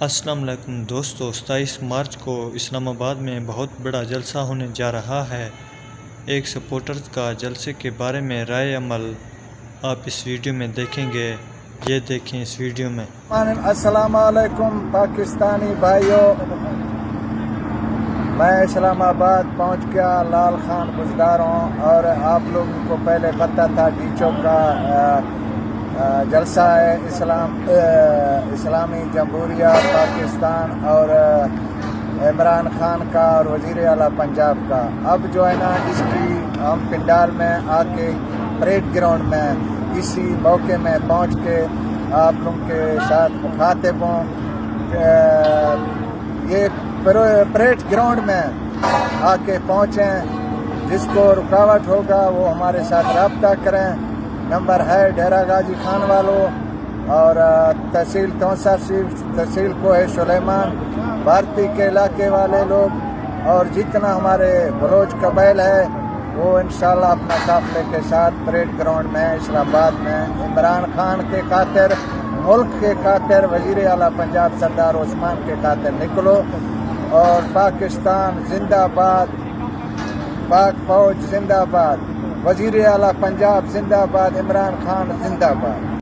السلام علیکم دوستو، 27 مارچ کو اسلام آباد میں بہت بڑا جلسہ ہونے جا رہا ہے۔ ایک سپورٹرز کا جلسے کے بارے میں رائے عمل آپ اس ویڈیو میں دیکھیں گے۔ یہ دیکھیں اس ویڈیو میں۔ السلام علیکم پاکستانی بھائیوں، میں اسلام آباد پہنچ گیا، لال خان گزدار ہوں، اور آپ لوگوں کو پہلے پتہ تھا ڈیچو کا جلسہ ہے اسلامی جمہوریہ پاکستان اور عمران خان کا اور وزیر اعلیٰ پنجاب کا۔ اب جو ہے نا اس کی ہم پنڈال میں آ کے پریڈ گراؤنڈ میں اسی موقع میں پہنچ کے آپ لوگوں کے ساتھ مخاطب ہوں۔ یہ پریڈ گراؤنڈ میں آ کے پہنچیں، جس کو رکاوٹ ہوگا وہ ہمارے ساتھ رابطہ کریں۔ نمبر ہے ڈیرہ غازی خان والوں اور تحصیل تونسا شریف، تحصیل کوہ سلیمان، بھارتی کے علاقے والے لوگ، اور جتنا ہمارے بلوچ قبائل ہے وہ انشاءاللہ اپنا قافلے کے ساتھ پریڈ گراؤنڈ میں اسلام آباد میں عمران خان کے خاطر، ملک کے خاطر، وزیر اعلیٰ پنجاب سردار عثمان کے خاطر نکلو، اور پاکستان زندہ باد، پاک فوج زندہ باد، وزیر اعلیٰ پنجاب زندہ باد، عمران خان زندہ باد۔